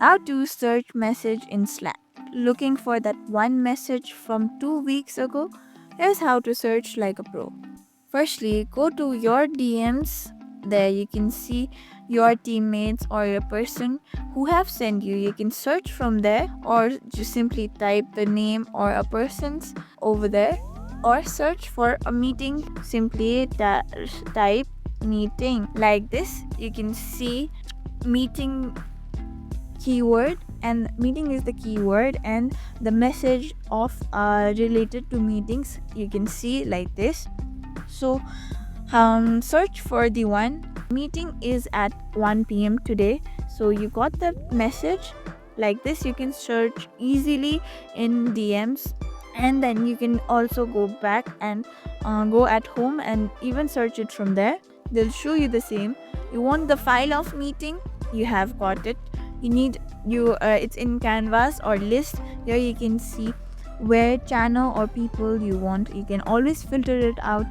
How to search message in Slack. Looking for that one message from 2 weeks ago? Here's how to search like a pro. Firstly, go to your DMs. There you can see your teammates or a person who have sent you. You can search from there or just simply type the name or a person's over there, or search for a meeting. Simply type meeting like this. You can see meeting keyword, and meeting is the keyword, and the message of related to meetings you can see like this. So search for the one meeting is at 1 p.m. today. So you got the message like this. You can search easily in DMs, and then you can also go back and go at home and even search it from there. They'll show you the same. You want the file of meeting, you have got it. You need you it's in canvas or list. Here you can see where channel or people you want. You can always filter it out